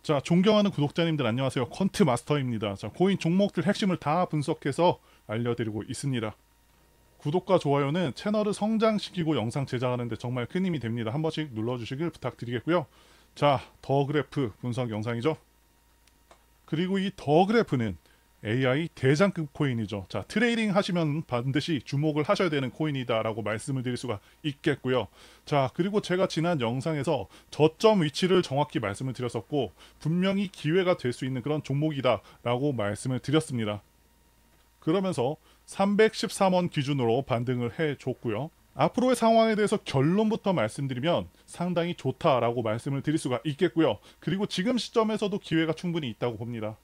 자, 존경하는 구독자님들 안녕하세요. 퀀트 마스터입니다. 자, 코인 종목들 핵심을 다 분석해서 알려드리고 있습니다. 구독과 좋아요는 채널을 성장시키고 영상 제작하는데 정말 큰 힘이 됩니다. 한 번씩 눌러주시길 부탁드리겠고요. 자, 더 그래프 분석 영상이죠. 그리고 이 더 그래프는 AI 대장급 코인이죠. 자, 트레이딩 하시면 반드시 주목을 하셔야 되는 코인이다라고 말씀을 드릴 수가 있겠고요. 자, 그리고 제가 지난 영상에서 저점 위치를 정확히 말씀을 드렸었고 분명히 기회가 될 수 있는 그런 종목이다라고 말씀을 드렸습니다. 그러면서 313원 기준으로 반등을 해줬고요. 앞으로의 상황에 대해서 결론부터 말씀드리면 상당히 좋다라고 말씀을 드릴 수가 있겠고요. 그리고 지금 시점에서도 기회가 충분히 있다고 봅니다.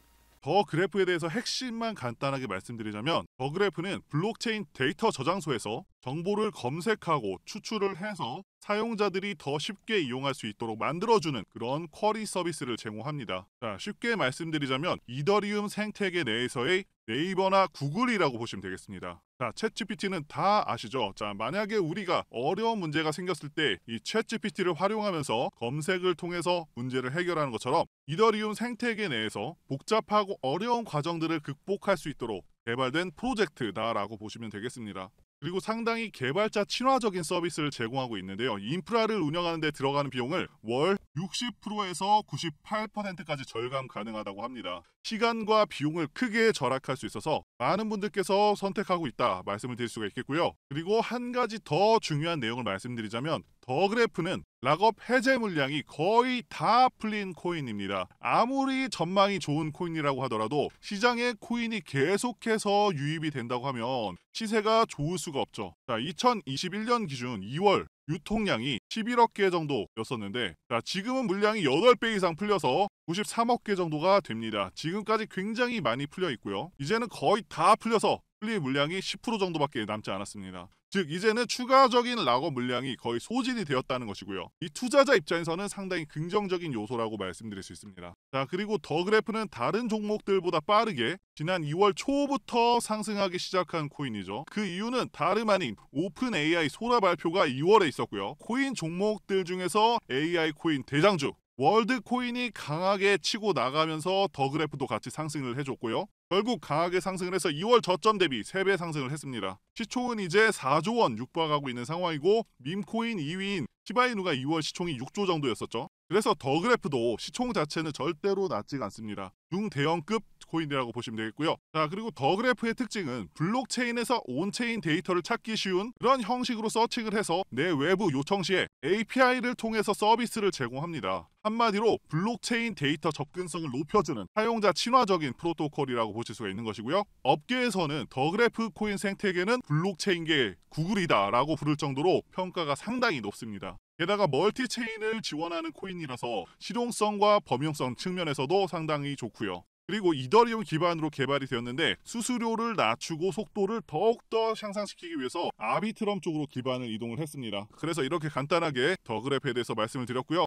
더 그래프에 대해서 핵심만 간단하게 말씀드리자면 더 그래프는 블록체인 데이터 저장소에서 정보를 검색하고 추출을 해서 사용자들이 더 쉽게 이용할 수 있도록 만들어주는 그런 쿼리 서비스를 제공합니다. 자, 쉽게 말씀드리자면 이더리움 생태계 내에서의 네이버나 구글이라고 보시면 되겠습니다. 자, 챗GPT는 다 아시죠? 자, 만약에 우리가 어려운 문제가 생겼을 때 이 챗GPT를 활용하면서 검색을 통해서 문제를 해결하는 것처럼 이더리움 생태계 내에서 복잡하고 어려운 과정들을 극복할 수 있도록 개발된 프로젝트다라고 보시면 되겠습니다. 그리고 상당히 개발자 친화적인 서비스를 제공하고 있는데요. 인프라를 운영하는 데 들어가는 비용을 월 60%에서 98%까지 절감 가능하다고 합니다. 시간과 비용을 크게 절약할 수 있어서 많은 분들께서 선택하고 있다 말씀을 드릴 수가 있겠고요. 그리고 한 가지 더 중요한 내용을 말씀드리자면 더 그래프는 락업 해제 물량이 거의 다 풀린 코인입니다. 아무리 전망이 좋은 코인이라고 하더라도 시장에 코인이 계속해서 유입이 된다고 하면 시세가 좋을 수가 없죠. 자, 2021년 기준 2월 유통량이 11억 개 정도였었는데 자, 지금은 물량이 8배 이상 풀려서 93억 개 정도가 됩니다. 지금까지 굉장히 많이 풀려 있고요. 이제는 거의 다 풀려서 풀릴 물량이 10% 정도밖에 남지 않았습니다. 즉 이제는 추가적인 락업 물량이 거의 소진이 되었다는 것이고요. 이 투자자 입장에서는 상당히 긍정적인 요소라고 말씀드릴 수 있습니다. 자, 그리고 더 그래프는 다른 종목들보다 빠르게 지난 2월 초부터 상승하기 시작한 코인이죠. 그 이유는 다름 아닌 오픈 AI 소라 발표가 2월에 있었고요. 코인 종목들 중에서 AI 코인 대장주 월드 코인이 강하게 치고 나가면서 더 그래프도 같이 상승을 해줬고요. 결국 강하게 상승을 해서 2월 저점 대비 3배 상승을 했습니다. 시총은 이제 4조 원 육박하고 있는 상황이고 밈코인 2위인 시바이누가 2월 시총이 6조 정도였었죠. 그래서 더 그래프도 시총 자체는 절대로 낮지가 않습니다. 중대형급 코인이라고 보시면 되겠고요. 자, 그리고 더 그래프의 특징은 블록체인에서 온체인 데이터를 찾기 쉬운 그런 형식으로 서칭을 해서 내 외부 요청 시에 API를 통해서 서비스를 제공합니다. 한마디로 블록체인 데이터 접근성을 높여주는 사용자 친화적인 프로토콜이라고 보실 수가 있는 것이고요. 업계에서는 더 그래프 코인 생태계는 블록체인계 구글이다라고 부를 정도로 평가가 상당히 높습니다. 게다가 멀티체인을 지원하는 코인이라서 실용성과 범용성 측면에서도 상당히 좋고요. 그리고 이더리움 기반으로 개발이 되었는데 수수료를 낮추고 속도를 더욱더 향상시키기 위해서 아비트럼 쪽으로 기반을 이동을 했습니다. 그래서 이렇게 간단하게 더 그래프에 대해서 말씀을 드렸고요.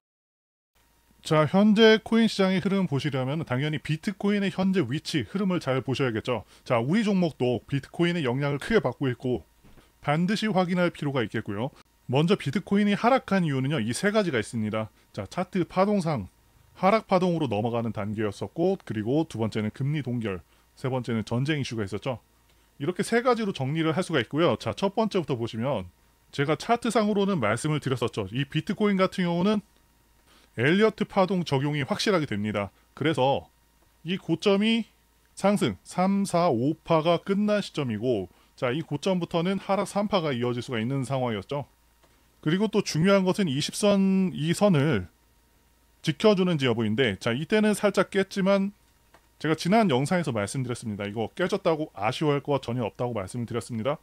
자, 현재 코인 시장의 흐름 보시려면 당연히 비트코인의 현재 위치, 흐름을 잘 보셔야겠죠. 자, 우리 종목도 비트코인의 영향을 크게 받고 있고 반드시 확인할 필요가 있겠고요. 먼저 비트코인이 하락한 이유는요. 이 세 가지가 있습니다. 자, 차트 파동상 하락 파동으로 넘어가는 단계였었고 그리고 두 번째는 금리 동결, 세 번째는 전쟁 이슈가 있었죠. 이렇게 세 가지로 정리를 할 수가 있고요. 자, 첫 번째부터 보시면 제가 차트상으로는 말씀을 드렸었죠. 이 비트코인 같은 경우는 엘리어트 파동 적용이 확실하게 됩니다. 그래서 이 고점이 상승 3, 4, 5파가 끝난 시점이고 자, 이 고점부터는 하락 3파가 이어질 수가 있는 상황이었죠. 그리고 또 중요한 것은 20선 이 선을 지켜주는지 여부인데 자, 이때는 살짝 깼지만 제가 지난 영상에서 말씀드렸습니다. 이거 깨졌다고 아쉬워할 거 전혀 없다고 말씀을 드렸습니다.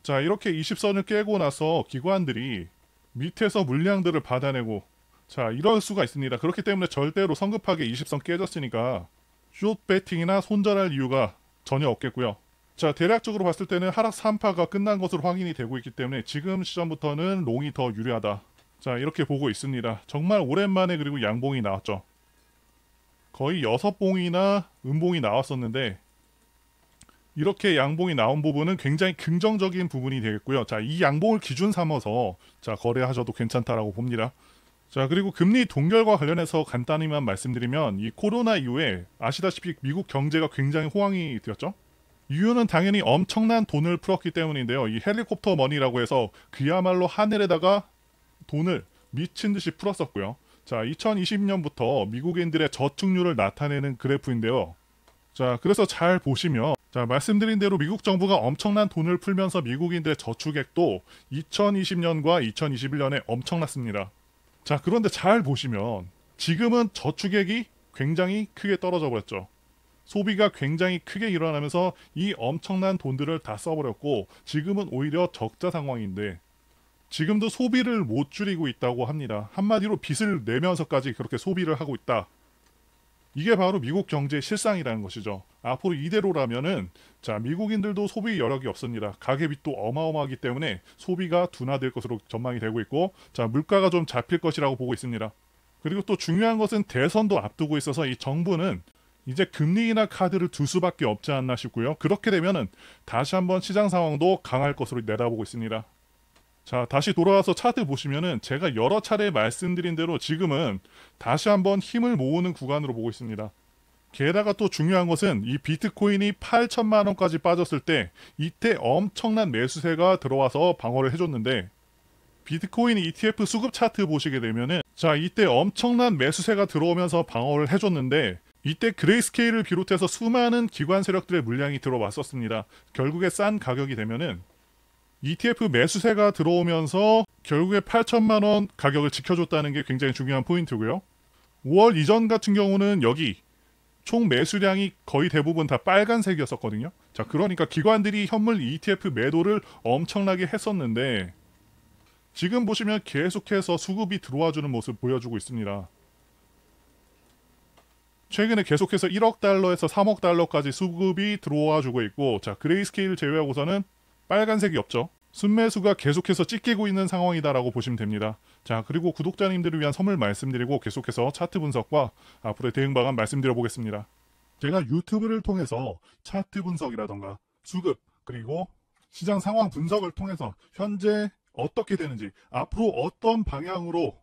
자, 이렇게 20선을 깨고 나서 기관들이 밑에서 물량들을 받아내고 자, 이럴 수가 있습니다. 그렇기 때문에 절대로 성급하게 20선 깨졌으니까 숏 배팅이나 손절할 이유가 전혀 없겠고요. 자, 대략적으로 봤을 때는 하락 3파가 끝난 것으로 확인이 되고 있기 때문에 지금 시점부터는 롱이 더 유리하다. 자, 이렇게 보고 있습니다. 정말 오랜만에 그리고 양봉이 나왔죠. 거의 6봉이나 음봉이 나왔었는데 이렇게 양봉이 나온 부분은 굉장히 긍정적인 부분이 되겠고요. 자, 이 양봉을 기준 삼아서 자, 거래하셔도 괜찮다라고 봅니다. 자, 그리고 금리 동결과 관련해서 간단히만 말씀드리면 이 코로나 이후에 아시다시피 미국 경제가 굉장히 호황이 되었죠. 이유는 당연히 엄청난 돈을 풀었기 때문인데요. 이 헬리콥터 머니라고 해서 그야말로 하늘에다가 돈을 미친 듯이 풀었었고요. 자, 2020년부터 미국인들의 저축률을 나타내는 그래프인데요. 자, 그래서 잘 보시면 자, 말씀드린 대로 미국 정부가 엄청난 돈을 풀면서 미국인들의 저축액도 2020년과 2021년에 엄청났습니다. 자, 그런데 잘 보시면 지금은 저축액이 굉장히 크게 떨어져 버렸죠. 소비가 굉장히 크게 일어나면서 이 엄청난 돈들을 다 써버렸고 지금은 오히려 적자 상황인데 지금도 소비를 못 줄이고 있다고 합니다. 한마디로 빚을 내면서까지 그렇게 소비를 하고 있다. 이게 바로 미국 경제의 실상이라는 것이죠. 앞으로 이대로라면은 자, 미국인들도 소비 여력이 없습니다. 가계빚도 어마어마하기 때문에 소비가 둔화될 것으로 전망이 되고 있고 자, 물가가 좀 잡힐 것이라고 보고 있습니다. 그리고 또 중요한 것은 대선도 앞두고 있어서 이 정부는 이제 금리나 카드를 둘 수밖에 없지 않나 싶고요. 그렇게 되면은 다시 한번 시장 상황도 강할 것으로 내다보고 있습니다. 자, 다시 돌아와서 차트 보시면은 제가 여러 차례 말씀드린 대로 지금은 다시 한번 힘을 모으는 구간으로 보고 있습니다. 게다가 또 중요한 것은 이 비트코인이 8천만 원까지 빠졌을 때 이때 엄청난 매수세가 들어와서 방어를 해줬는데 비트코인 ETF 수급 차트 보시게 되면은 자, 이때 엄청난 매수세가 들어오면서 방어를 해줬는데 이때 그레이스케일을 비롯해서 수많은 기관 세력들의 물량이 들어왔었습니다. 결국에 싼 가격이 되면은 ETF 매수세가 들어오면서 결국에 8천만 원 가격을 지켜줬다는 게 굉장히 중요한 포인트고요. 5월 이전 같은 경우는 여기 총 매수량이 거의 대부분 다 빨간색이었었거든요. 자, 그러니까 기관들이 현물 ETF 매도를 엄청나게 했었는데 지금 보시면 계속해서 수급이 들어와주는 모습 보여주고 있습니다. 최근에 계속해서 1억 달러에서 3억 달러까지 수급이 들어와주고 있고 자, 그레이스케일 제외하고서는 빨간색이 없죠. 순매수가 계속해서 찢기고 있는 상황이다라고 보시면 됩니다. 자, 그리고 구독자님들을 위한 선물 말씀드리고 계속해서 차트 분석과 앞으로의 대응 방안 말씀드려보겠습니다. 제가 유튜브를 통해서 차트 분석이라던가 수급 그리고 시장 상황 분석을 통해서 현재 어떻게 되는지 앞으로 어떤 방향으로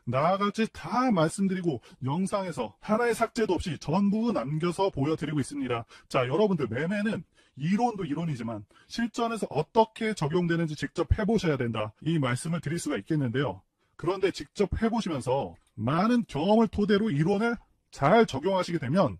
나아갈지 다 말씀드리고 영상에서 하나의 삭제도 없이 전부 남겨서 보여드리고 있습니다. 자, 여러분들 매매는 이론도 이론이지만 실전에서 어떻게 적용되는지 직접 해보셔야 된다. 이 말씀을 드릴 수가 있겠는데요. 그런데 직접 해보시면서 많은 경험을 토대로 이론을 잘 적용하시게 되면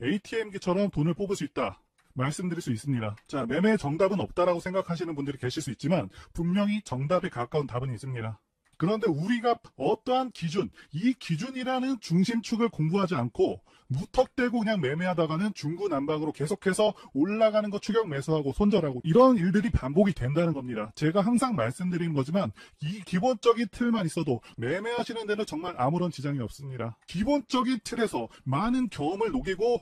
ATM기처럼 돈을 뽑을 수 있다. 말씀드릴 수 있습니다. 자, 매매의 정답은 없다라고 생각하시는 분들이 계실 수 있지만 분명히 정답에 가까운 답은 있습니다. 그런데 우리가 어떠한 기준, 이 기준이라는 중심축을 공부하지 않고 무턱대고 그냥 매매하다가는 중구난방으로 계속해서 올라가는 거 추격 매수하고 손절하고 이런 일들이 반복이 된다는 겁니다. 제가 항상 말씀드리는 거지만 이 기본적인 틀만 있어도 매매하시는 데는 정말 아무런 지장이 없습니다. 기본적인 틀에서 많은 경험을 녹이고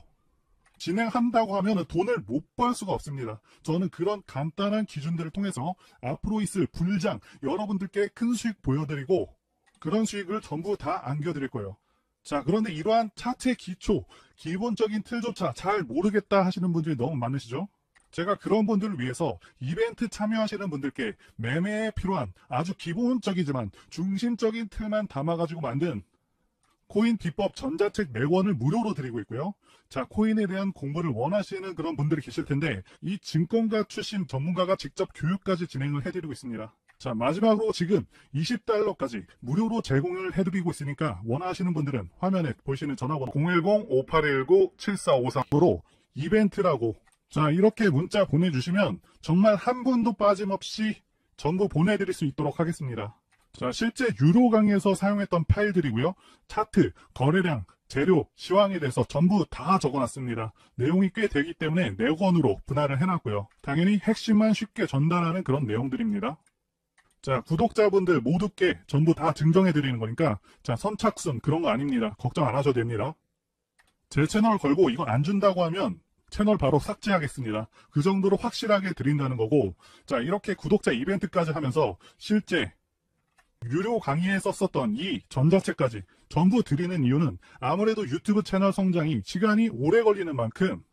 진행한다고 하면 돈을 못 벌 수가 없습니다. 저는 그런 간단한 기준들을 통해서 앞으로 있을 불장 여러분들께 큰 수익 보여드리고 그런 수익을 전부 다 안겨드릴 거예요. 자, 그런데 이러한 차트의 기초, 기본적인 틀조차 잘 모르겠다 하시는 분들이 너무 많으시죠? 제가 그런 분들을 위해서 이벤트 참여하시는 분들께 매매에 필요한 아주 기본적이지만 중심적인 틀만 담아가지고 만든 코인 비법 전자책 매권을 무료로 드리고 있고요. 자, 코인에 대한 공부를 원하시는 그런 분들이 계실 텐데 이 증권가 출신 전문가가 직접 교육까지 진행을 해드리고 있습니다. 자, 마지막으로 지금 20달러까지 무료로 제공을 해드리고 있으니까 원하시는 분들은 화면에 보이시는 전화번호 010-5819-7453으로 이벤트라고 자, 이렇게 문자 보내주시면 정말 한 분도 빠짐없이 전부 보내드릴 수 있도록 하겠습니다. 자, 실제 유료 강의에서 사용했던 파일들이고요. 차트, 거래량, 재료, 시황에 대해서 전부 다 적어놨습니다. 내용이 꽤 되기 때문에 4권으로 분할을 해놨고요. 당연히 핵심만 쉽게 전달하는 그런 내용들입니다. 자, 구독자분들 모두께 전부 다 증정해드리는 거니까 자, 선착순 그런 거 아닙니다. 걱정 안 하셔도 됩니다. 제 채널 걸고 이거 안 준다고 하면 채널 바로 삭제하겠습니다. 그 정도로 확실하게 드린다는 거고 자, 이렇게 구독자 이벤트까지 하면서 실제 유료 강의에 썼었던 이 전자책까지 전부 드리는 이유는 아무래도 유튜브 채널 성장이 시간이 오래 걸리는 만큼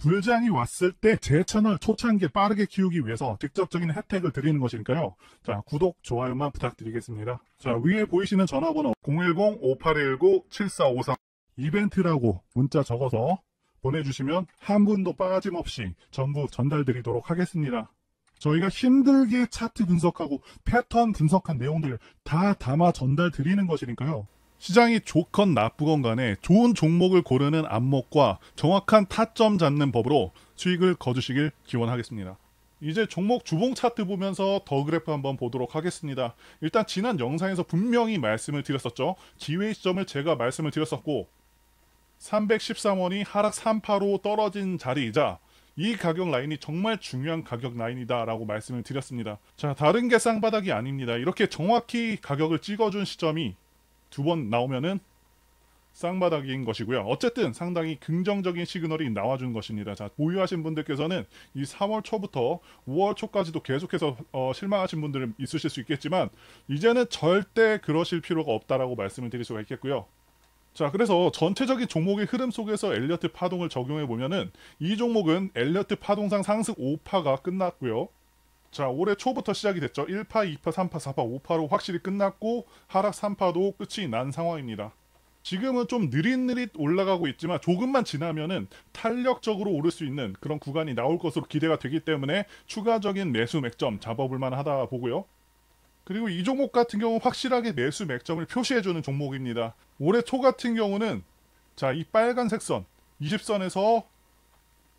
불장이 왔을 때 제 채널 초창기에 빠르게 키우기 위해서 직접적인 혜택을 드리는 것이니까요. 자, 구독, 좋아요만 부탁드리겠습니다. 자, 위에 보이시는 전화번호 010-5819-7453 이벤트라고 문자 적어서 보내주시면 한 분도 빠짐없이 전부 전달드리도록 하겠습니다. 저희가 힘들게 차트 분석하고 패턴 분석한 내용들 다 담아 전달드리는 것이니까요. 시장이 좋건 나쁘건 간에 좋은 종목을 고르는 안목과 정확한 타점 잡는 법으로 수익을 거두시길 기원하겠습니다. 이제 종목 주봉 차트 보면서 더 그래프 한번 보도록 하겠습니다. 일단 지난 영상에서 분명히 말씀을 드렸었죠. 기회 시점을 제가 말씀을 드렸었고 313원이 하락 3파로 떨어진 자리이자 이 가격 라인이 정말 중요한 가격 라인이다 라고 말씀을 드렸습니다. 자, 다른 게 쌍바닥이 아닙니다. 이렇게 정확히 가격을 찍어준 시점이 두 번 나오면은 쌍바닥인 것이고요. 어쨌든 상당히 긍정적인 시그널이 나와준 것입니다. 자, 보유하신 분들께서는 이 3월 초부터 5월 초까지도 계속해서 실망하신 분들은 있으실 수 있겠지만 이제는 절대 그러실 필요가 없다라고 말씀을 드릴 수가 있겠고요. 자, 그래서 전체적인 종목의 흐름 속에서 엘리어트 파동을 적용해 보면은 이 종목은 엘리어트 파동상 상승 5파가 끝났고요. 자, 올해 초부터 시작이 됐죠. 1파, 2파, 3파, 4파, 5파로 확실히 끝났고 하락 3파도 끝이 난 상황입니다. 지금은 좀 느릿느릿 올라가고 있지만 조금만 지나면은 탄력적으로 오를 수 있는 그런 구간이 나올 것으로 기대가 되기 때문에 추가적인 매수 맥점 잡아볼 만하다 보고요. 그리고 이 종목 같은 경우는 확실하게 매수 맥점을 표시해주는 종목입니다. 올해 초 같은 경우는 자, 이 빨간색 선 20선에서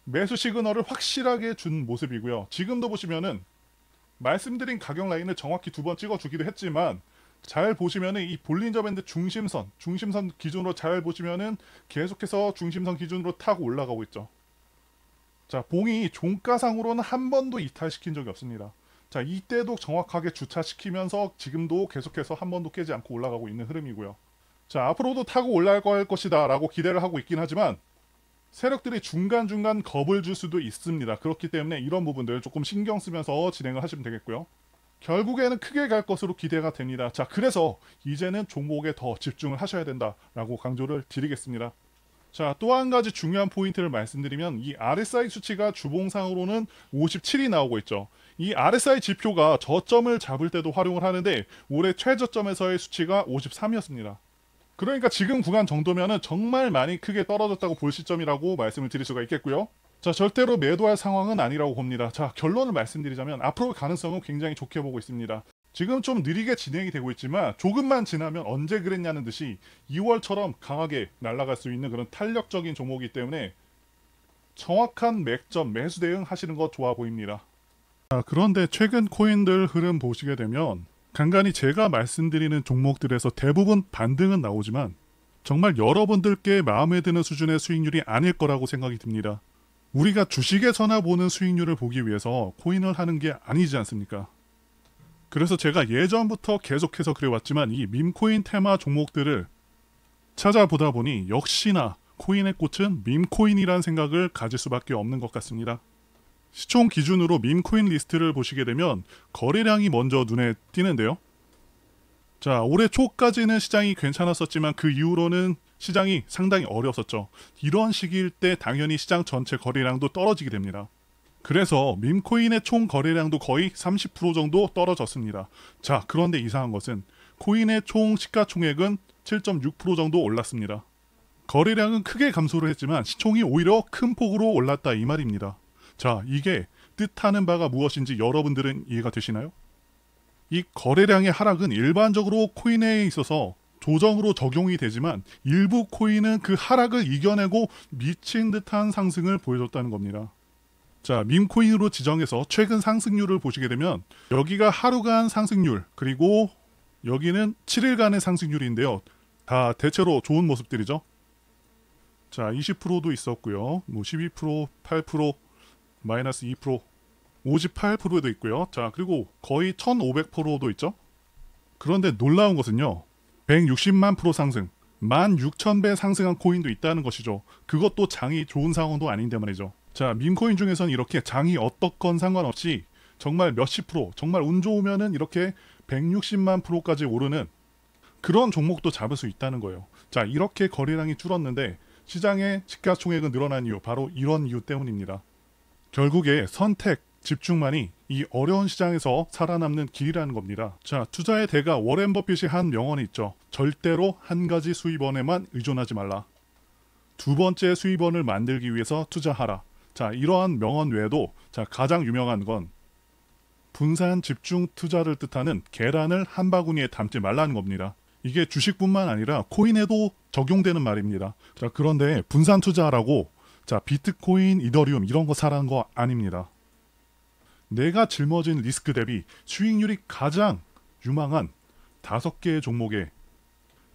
매수 시그널을 확실하게 준 모습이고요. 지금도 보시면은 말씀드린 가격 라인을 정확히 두 번 찍어주기도 했지만 잘 보시면은 이 볼린저 밴드 중심선 기준으로 잘 보시면은 계속해서 중심선 기준으로 타고 올라가고 있죠. 자, 봉이 종가상으로는 한 번도 이탈시킨 적이 없습니다. 자, 이때도 정확하게 주차시키면서 지금도 계속해서 한 번도 깨지 않고 올라가고 있는 흐름이고요. 자, 앞으로도 타고 올라갈 것이다 라고 기대를 하고 있긴 하지만 세력들이 중간중간 겁을 줄 수도 있습니다. 그렇기 때문에 이런 부분들 조금 신경 쓰면서 진행을 하시면 되겠고요. 결국에는 크게 갈 것으로 기대가 됩니다. 자, 그래서 이제는 종목에 더 집중을 하셔야 된다라고 강조를 드리겠습니다. 자, 또 한 가지 중요한 포인트를 말씀드리면 이 RSI 수치가 주봉상으로는 57이 나오고 있죠. 이 RSI 지표가 저점을 잡을 때도 활용을 하는데 올해 최저점에서의 수치가 53이었습니다. 그러니까 지금 구간 정도면은 정말 많이 크게 떨어졌다고 볼 시점이라고 말씀을 드릴 수가 있겠고요. 자, 절대로 매도할 상황은 아니라고 봅니다. 자, 결론을 말씀드리자면 앞으로 가능성은 굉장히 좋게 보고 있습니다. 지금 좀 느리게 진행이 되고 있지만 조금만 지나면 언제 그랬냐는 듯이 2월처럼 강하게 날아갈 수 있는 그런 탄력적인 종목이기 때문에 정확한 맥점 매수 대응 하시는 거 좋아 보입니다. 자, 그런데 최근 코인들 흐름 보시게 되면 간간히 제가 말씀드리는 종목들에서 대부분 반등은 나오지만 정말 여러분들께 마음에 드는 수준의 수익률이 아닐 거라고 생각이 듭니다. 우리가 주식에서나 보는 수익률을 보기 위해서 코인을 하는 게 아니지 않습니까? 그래서 제가 예전부터 계속해서 그래왔지만 이 밈코인 테마 종목들을 찾아보다 보니 역시나 코인의 꽃은 밈코인이라는 생각을 가질 수밖에 없는 것 같습니다. 시총 기준으로 밈코인 리스트를 보시게 되면 거래량이 먼저 눈에 띄는데요. 자, 올해 초까지는 시장이 괜찮았었지만 그 이후로는 시장이 상당히 어려웠었죠. 이런 시기일 때 당연히 시장 전체 거래량도 떨어지게 됩니다. 그래서 밈코인의 총 거래량도 거의 30% 정도 떨어졌습니다. 자, 그런데 이상한 것은 코인의 총 시가총액은 7.6% 정도 올랐습니다. 거래량은 크게 감소를 했지만 시총이 오히려 큰 폭으로 올랐다 이 말입니다. 자, 이게 뜻하는 바가 무엇인지 여러분들은 이해가 되시나요? 이 거래량의 하락은 일반적으로 코인에 있어서 조정으로 적용이 되지만 일부 코인은 그 하락을 이겨내고 미친 듯한 상승을 보여줬다는 겁니다. 자, 밈코인으로 지정해서 최근 상승률을 보시게 되면 여기가 하루간 상승률, 그리고 여기는 7일간의 상승률인데요. 다 대체로 좋은 모습들이죠. 자, 20%도 있었고요. 뭐 12%, 8%, 마이너스 2%, 58%도 있고요. 자, 그리고 거의 1500%도 있죠. 그런데 놀라운 것은요. 160만 프로 상승, 16,000배 상승한 코인도 있다는 것이죠. 그것도 장이 좋은 상황도 아닌데 말이죠. 자, 밈코인 중에서는 이렇게 장이 어떻건 상관없이 정말 몇십 프로, 정말 운 좋으면은 이렇게 160만 프로까지 오르는 그런 종목도 잡을 수 있다는 거예요. 자, 이렇게 거래량이 줄었는데 시장의 시가총액은 늘어난 이유, 바로 이런 이유 때문입니다. 결국에 선택, 집중만이 이 어려운 시장에서 살아남는 길이라는 겁니다. 자, 투자의 대가 워렌 버핏이 한 명언이 있죠. 절대로 한 가지 수입원에만 의존하지 말라. 두 번째 수입원을 만들기 위해서 투자하라. 자, 이러한 명언 외에도 자, 가장 유명한 건 분산 집중 투자를 뜻하는 계란을 한 바구니에 담지 말라는 겁니다. 이게 주식뿐만 아니라 코인에도 적용되는 말입니다. 자, 그런데 분산 투자라고 자, 비트코인, 이더리움 이런 거 사라는 거 아닙니다. 내가 짊어진 리스크 대비 수익률이 가장 유망한 5개의 종목에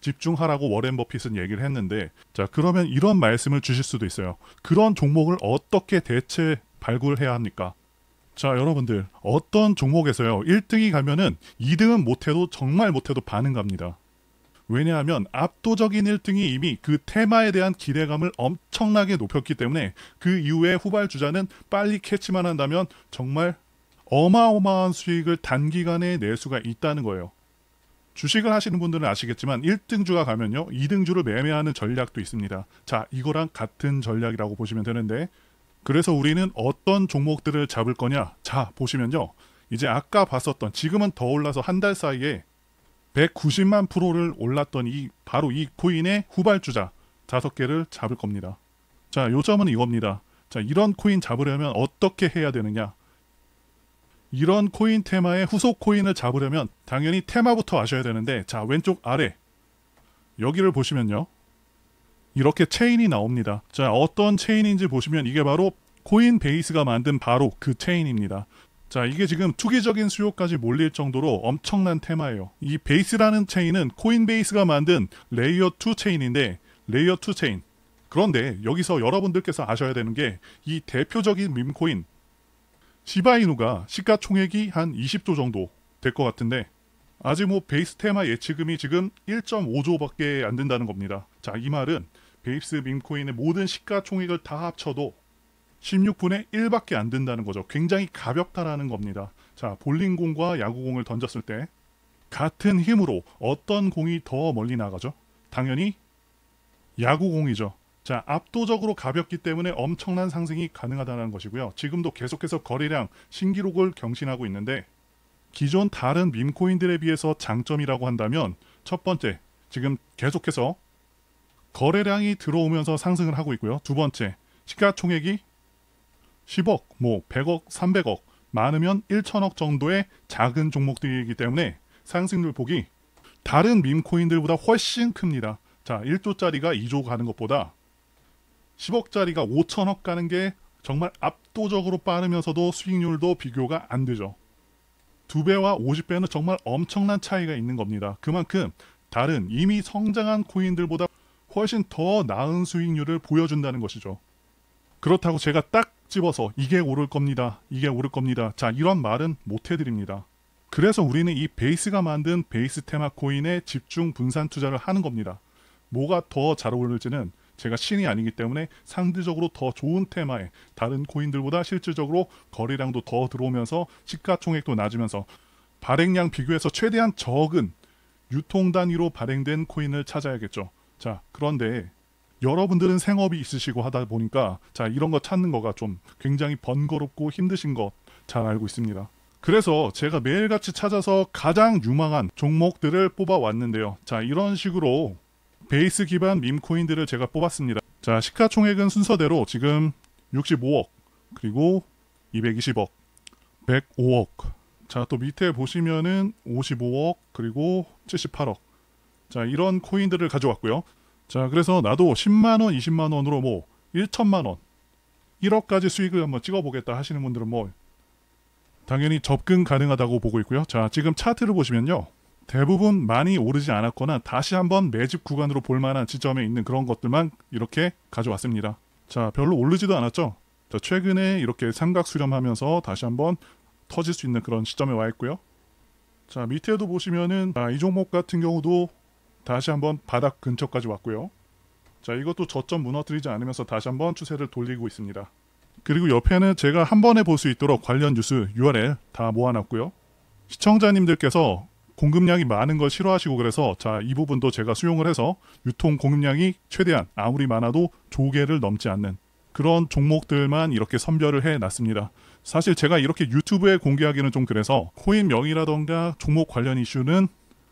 집중하라고 워렌 버핏은 얘기를 했는데, 자, 그러면 이런 말씀을 주실 수도 있어요. 그런 종목을 어떻게 대체 발굴해야 합니까? 자, 여러분들 어떤 종목에서요 1등이 가면은 2등은 못해도 정말 못해도 반응 갑니다. 왜냐하면 압도적인 1등이 이미 그 테마에 대한 기대감을 엄청나게 높였기 때문에 그 이후에 후발주자는 빨리 캐치만 한다면 정말 어마어마한 수익을 단기간에 낼 수가 있다는 거예요. 주식을 하시는 분들은 아시겠지만 1등주가 가면요 2등주를 매매하는 전략도 있습니다. 자, 이거랑 같은 전략이라고 보시면 되는데, 그래서 우리는 어떤 종목들을 잡을 거냐? 자, 보시면요 이제 아까 봤었던, 지금은 더 올라서 한 달 사이에 190만 프로를 올랐던 바로 이 코인의 후발주자 5개를 잡을 겁니다. 자, 요점은 이겁니다. 자, 이런 코인 잡으려면 어떻게 해야 되느냐? 이런 코인 테마의 후속 코인을 잡으려면 당연히 테마부터 아셔야 되는데, 자, 왼쪽 아래 여기를 보시면요 이렇게 체인이 나옵니다. 자, 어떤 체인인지 보시면 이게 바로 코인베이스가 만든 바로 그 체인입니다. 자, 이게 지금 투기적인 수요까지 몰릴 정도로 엄청난 테마예요. 이 베이스라는 체인은 코인베이스가 만든 레이어 2 체인인데, 레이어 2 체인. 그런데 여기서 여러분들께서 아셔야 되는 게 이 대표적인 밈코인 시바이누가 시가총액이 한 20조 정도 될 것 같은데, 아직 뭐 베이스 테마 예치금이 지금 1.5조밖에 안 된다는 겁니다. 자, 이 말은 베이스 밈코인의 모든 시가총액을 다 합쳐도 16분의 1밖에 안 된다는 거죠. 굉장히 가볍다라는 겁니다. 자, 볼링공과 야구공을 던졌을 때 같은 힘으로 어떤 공이 더 멀리 나가죠? 당연히 야구공이죠. 자, 압도적으로 가볍기 때문에 엄청난 상승이 가능하다는 것이고요. 지금도 계속해서 거래량 신기록을 경신하고 있는데, 기존 다른 밈코인들에 비해서 장점이라고 한다면 첫 번째, 지금 계속해서 거래량이 들어오면서 상승을 하고 있고요. 두 번째, 시가총액이 10억, 뭐 100억, 300억, 많으면 1천억 정도의 작은 종목들이기 때문에 상승률 폭이 다른 밈코인들보다 훨씬 큽니다. 자, 1조짜리가 2조 가는 것보다 10억짜리가 5천억 가는 게 정말 압도적으로 빠르면서도 수익률도 비교가 안 되죠. 2배와 50배는 정말 엄청난 차이가 있는 겁니다. 그만큼 다른 이미 성장한 코인들보다 훨씬 더 나은 수익률을 보여준다는 것이죠. 그렇다고 제가 딱 집어서 이게 오를 겁니다, 이게 오를 겁니다, 자, 이런 말은 못 해드립니다. 그래서 우리는 이 베이스가 만든 베이스 테마 코인에 집중 분산 투자를 하는 겁니다. 뭐가 더 잘 어울릴지는 제가 신이 아니기 때문에 상대적으로 더 좋은 테마에 다른 코인들보다 실질적으로 거래량도 더 들어오면서 시가총액도 낮으면서 발행량 비교해서 최대한 적은 유통 단위로 발행된 코인을 찾아야겠죠. 자, 그런데 여러분들은 생업이 있으시고 하다 보니까 자, 이런 거 찾는 거가 좀 굉장히 번거롭고 힘드신 거 잘 알고 있습니다. 그래서 제가 매일같이 찾아서 가장 유망한 종목들을 뽑아왔는데요. 자, 이런 식으로 베이스 기반 밈코인들을 제가 뽑았습니다. 자, 시가총액은 순서대로 지금 65억, 그리고 220억, 105억. 자, 또 밑에 보시면은 55억, 그리고 78억. 자, 이런 코인들을 가져왔고요. 자, 그래서 나도 10만원, 20만원으로 뭐 1천만원, 1억까지 수익을 한번 찍어보겠다 하시는 분들은 뭐 당연히 접근 가능하다고 보고 있고요. 자, 지금 차트를 보시면요, 대부분 많이 오르지 않았거나 다시 한번 매집 구간으로 볼만한 지점에 있는 그런 것들만 이렇게 가져왔습니다. 자, 별로 오르지도 않았죠. 자, 최근에 이렇게 삼각 수렴하면서 다시 한번 터질 수 있는 그런 시점에 와 있고요. 자, 밑에도 보시면은 이 종목 같은 경우도 다시 한번 바닥 근처까지 왔고요. 자, 이것도 저점 무너뜨리지 않으면서 다시 한번 추세를 돌리고 있습니다. 그리고 옆에는 제가 한 번에 볼 수 있도록 관련 뉴스 URL 다 모아놨고요. 시청자님들께서 공급량이 많은 걸 싫어하시고 그래서 자, 이 부분도 제가 수용을 해서 유통 공급량이 최대한 아무리 많아도 조개를 넘지 않는 그런 종목들만 이렇게 선별을 해놨습니다. 사실 제가 이렇게 유튜브에 공개하기는 좀 그래서 코인명이라던가 종목 관련 이슈는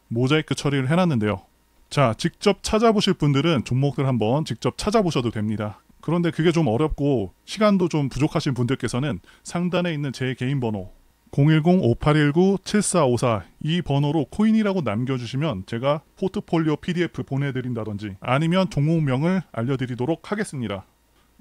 모자이크 처리를 해놨는데요. 자, 직접 찾아보실 분들은 종목들 한번 직접 찾아보셔도 됩니다. 그런데 그게 좀 어렵고 시간도 좀 부족하신 분들께서는 상단에 있는 제 개인 번호 010-5819-7454 이 번호로 코인이라고 남겨주시면 제가 포트폴리오 PDF 보내드린다든지 아니면 종목명을 알려드리도록 하겠습니다.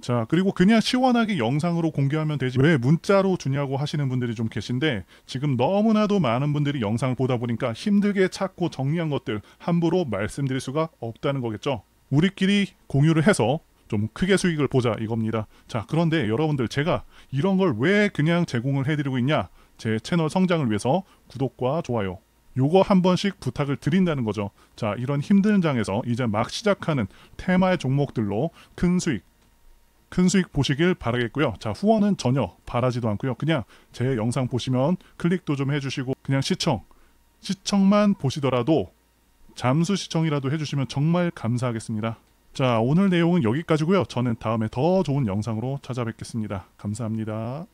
자, 그리고 그냥 시원하게 영상으로 공개하면 되지 왜 문자로 주냐고 하시는 분들이 좀 계신데 지금 너무나도 많은 분들이 영상을 보다 보니까 힘들게 찾고 정리한 것들 함부로 말씀드릴 수가 없다는 거겠죠. 우리끼리 공유를 해서 좀 크게 수익을 보자 이겁니다. 자, 그런데 여러분들 제가 이런 걸 왜 그냥 제공을 해드리고 있냐? 제 채널 성장을 위해서 구독과 좋아요 요거 한 번씩 부탁을 드린다는 거죠. 자, 이런 힘든 장에서 이제 막 시작하는 테마의 종목들로 큰 수익 보시길 바라겠고요. 자, 후원은 전혀 바라지도 않고요. 그냥 제 영상 보시면 클릭도 좀 해주시고 그냥 시청만 보시더라도 잠수 시청이라도 해주시면 정말 감사하겠습니다. 자, 오늘 내용은 여기까지고요. 저는 다음에 더 좋은 영상으로 찾아뵙겠습니다. 감사합니다.